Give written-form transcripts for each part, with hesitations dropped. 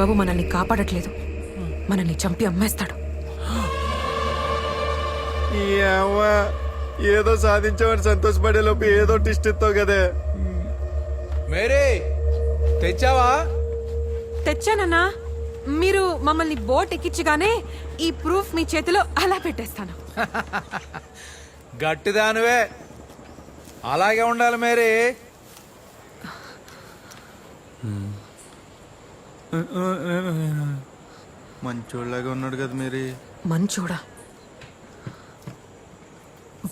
బాబు మనల్ని కాపాడట్లేదు, మనల్ని చంపి అమ్మేస్తాడు. ఏదో సాధించామని సంతోషపడే లోపు ఏదో టిస్ట్ ఇస్తావు కదే. మేరీ తెచ్చావా? తెచ్చానన్నా. మీరు మమ్మల్ని బోట్ ఎక్కించగానే ఈ ప్రూఫ్ మీ చేతిలో అలా పెట్టేస్తాను. గట్టిదానివే, అలాగే ఉండాలి మేరీ. మంచోళ్ళగా ఉన్నాడు కదా మేరీ. మంచోడా?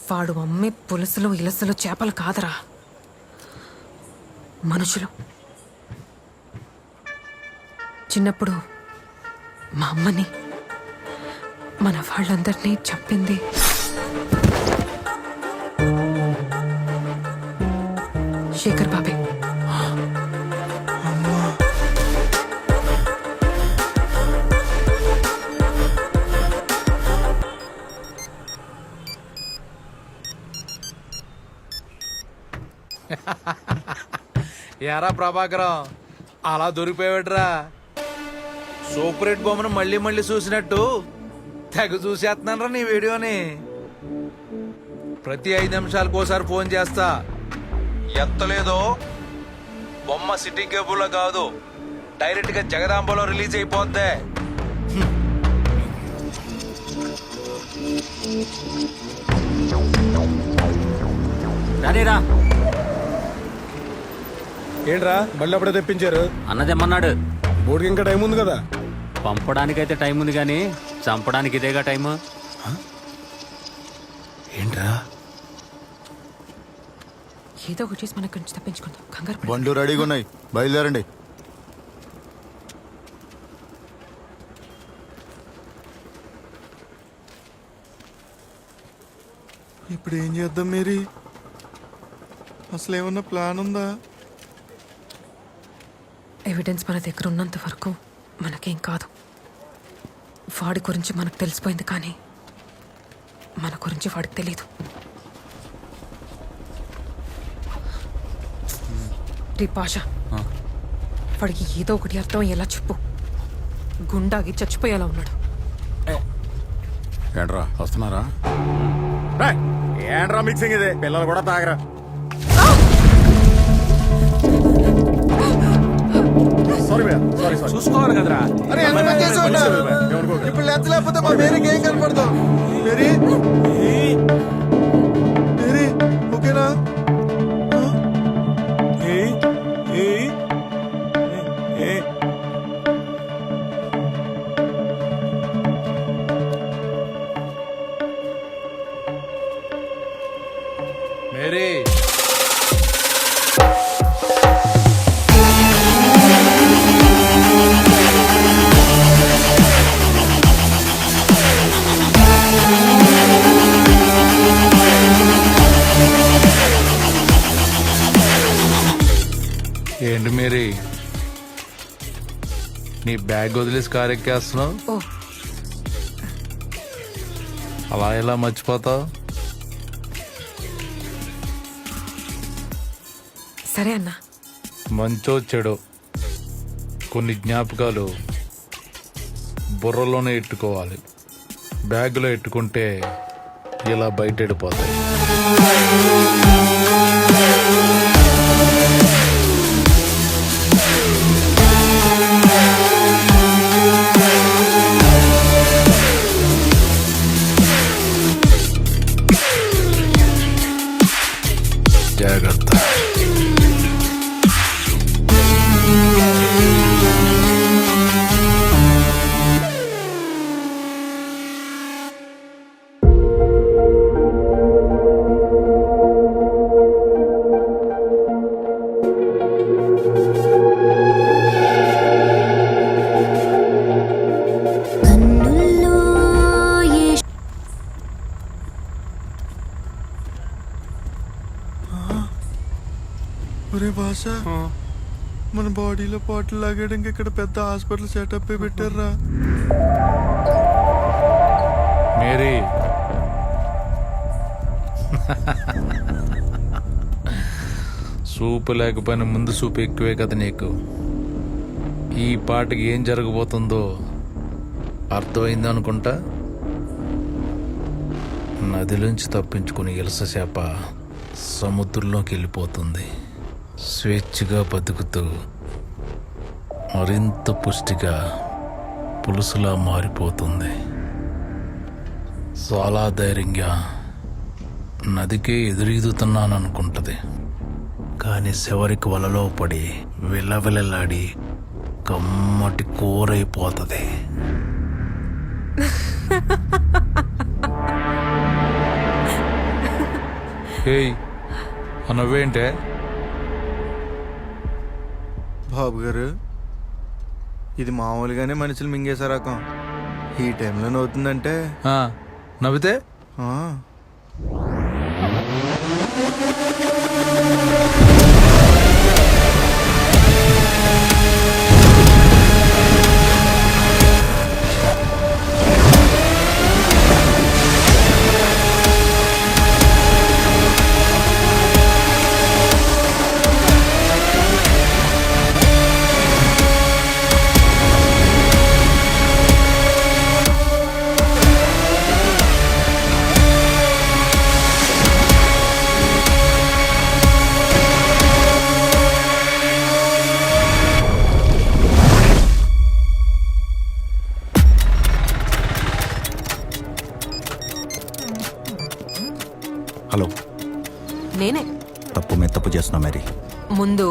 వాడు అమ్మే పులుసులు ఇలసలు చేపలు కాదరా, మనుషులు. చిన్నప్పుడు మా అమ్మని మన వాళ్ళందరినీ చంపింది శేఖర్ బాబే. ఎరా ప్రభాకరం, అలా దొరికిపోయాడురా. సూపర్ హిట్ బొమ్మను మళ్ళీ మళ్ళీ చూసినట్టు తెగ చూసేస్తున్నానరా నీ వీడియోని. ప్రతి 5 నిమిషాలకు ఒకసారి ఫోన్ చేస్తా, ఎత్తలేదో బొమ్మ సిటీ కేబుల్లో కాదు, డైరెక్ట్ గా జగదాంబలో రిలీజ్ అయిపోద్ది. రానేరా. ఏంట్రా మళ్ళీ అప్పుడే తెప్పించారు? అన్నదేమన్నాడు, బోర్డుకి ఇంకా టైం ఉంది కదా. పంపడానికైతే టైం ఉంది కానీ చంపడానికి ఇదేగా టైము. ఏంట్రా? ఏదో ఒకటి చేసి మనకు నుంచి తప్పించుకుందాం. కంగారు పడకు. బండ్లు రెడీగా ఉన్నాయి, బయలుదేరండి. ఇప్పుడు ఏం చేద్దాం మేరీ? అసలు ఏమన్నా ప్లాన్ ఉందా? ఎవిడెన్స్ మన దగ్గర ఉన్నంత వరకు మనకేం కాదు. వాడి గురించి మనకు తెలిసిపోయింది, కానీ మన గురించి వాడికి తెలీదు. రే పాషా, వాడికి ఏదో ఒకటి అర్థం అయ్యేలా చెప్పు. గుండాగి చచ్చిపోయేలా ఉన్నాడు. ఏంట్రా వస్తున్నారా? ఏంట్రా మిక్సింగ్ ఇది? పిల్లలు కూడా తాగరా? చూసుకోవాలి కదరా. ఇప్పుడు లెచ్చ లేకపోతే మా మేరీకి ఏం కనపడతాం? మేరీ మేరీ ఓకేనా? మేరీ ఏంటి మేరీ, నీ బ్యాగ్ వదిలేసి కారు ఎక్కేస్తున్నావు? ఓ, అలా ఎలా మర్చిపోతావు? సరే అన్నా. మంచో చెడో కొన్ని జ్ఞాపకాలు బుర్రలోనే ఎట్టుకోవాలి. బ్యాగులో ఎట్టుకుంటే ఇలా బయట వెళ్ళిపోతాయి. జాగ్రత్త. ఒరే భాష, మన బాడీలో పాటలు లాగడానికి ఇక్కడ పెద్ద హాస్పిటల్ సెటప్ పెట్టారా. మేరీ సూపు లేకపోయినా ముందు సూపు ఎక్కువే కదా నీకు. ఈ పాటకి ఏం జరగబోతుందో అర్థమైంది అనుకుంటా. నదిలోంచి తప్పించుకుని ఇలస చేప సముద్రంలోకి వెళ్ళిపోతుంది. స్వేచ్ఛగా బతుకుతూ మరింత పుష్టిగా పులుసులా మారిపోతుంది. చాలా ధైర్యంగా నదికే ఎదురీదుతున్నాననుకుంటది. కానీ చివరికి వలలో పడి విలవిలలాడి కమ్మటి కూరైపోతుంది. ఏయ్ నవ్వేంటే? బాబు గారు, ఇది మామూలుగానే మనుషులు మింగేసే రకం. ఈ టైంలో నవ్వుతుందంటే నవ్వితే ఆ, హలో, నేనే. తప్పు మీద తప్పు చేస్తున్నావు మేరీ. ముందు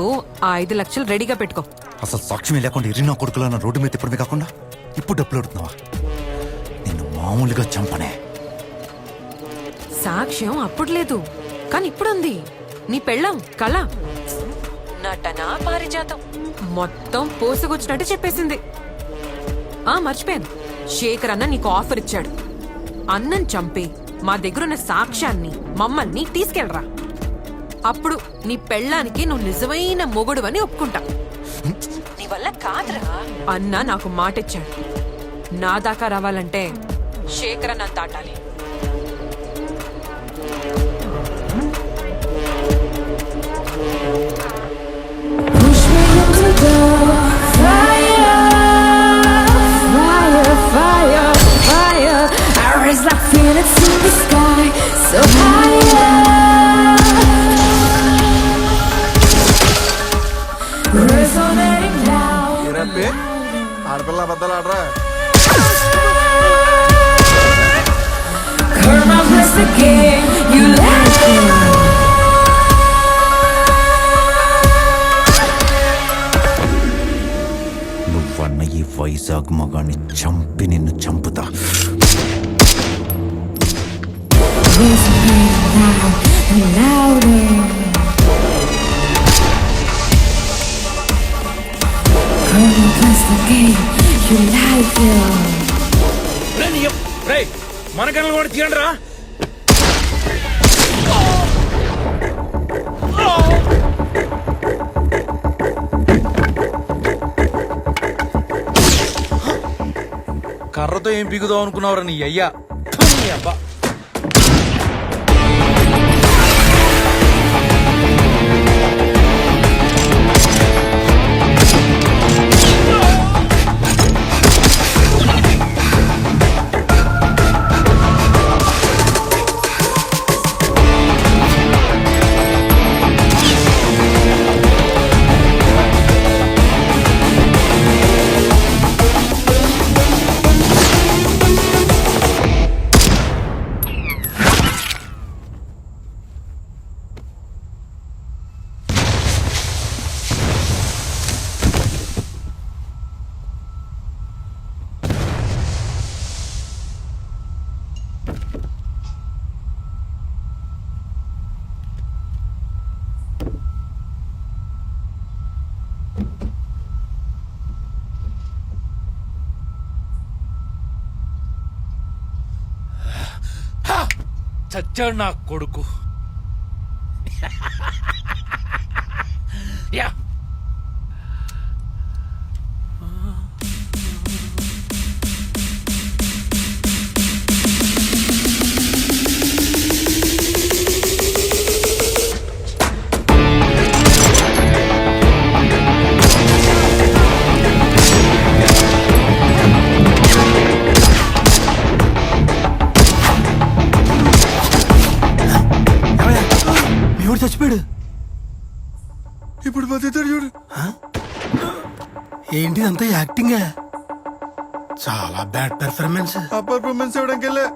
ఆ 5 లక్షలు రెడీగా పెట్టుకో. అసలు సాక్ష్యం లేకుండా ఇరినా కొడుకులా నా రోడ్డు మీద తిప్పడమే కాకుండా ఇప్పుడు డబ్బులు అడుగుతున్నావా? నిన్ను మామూలుగా చంపనే. సాక్ష్యం అప్పుడు లేదు, కానీ ఇప్పుడు ఉంది. నీ పెళ్ళం కళ నటన పారిజాతం మొత్తం పోసుకొచ్చినట్టు చెప్పేసింది. మర్చిపోయాను, శేఖర్ అన్న నీకు ఆఫర్ ఇచ్చాడు. అన్నం చంపి మా దగ్గరున్న సాక్ష్యాన్ని మమ్మల్ని తీసుకెళ్ళరా. అప్పుడు నీ పెళ్ళానికి నువ్వు నిజమైన మొగుడువని ఒప్పుకుంటా. నీ వల్ల కాదురా. అన్న నాకు మాటిచ్చాడు, నా దాకా రావాలంటే శేఖర్ అన్న దాటాలి. ఏరప్పే, ఆడపిల్ల అబద్ధాలు ఆడరా. నువ్వన్న ఈ వైజాగ్ మగాన్ని చంపి నిన్ను చంపుతా. మన కళ్ళు కూడా తీయండి రా. కర్రతో ఏం పీకుదాం అనుకున్నావురా నీ అయ్యా. అబ్బా చచ్చాడు నా కొడుకు. యా చచ్చిపోయాడు. ఇప్పుడు బతుకుతాడు చూడు. ఏంటి అంతా యాక్టింగా? చాలా బ్యాడ్ పెర్ఫార్మెన్స్. ఆ పర్ఫార్మెన్స్ ఇవ్వడానికి వెళ్ళే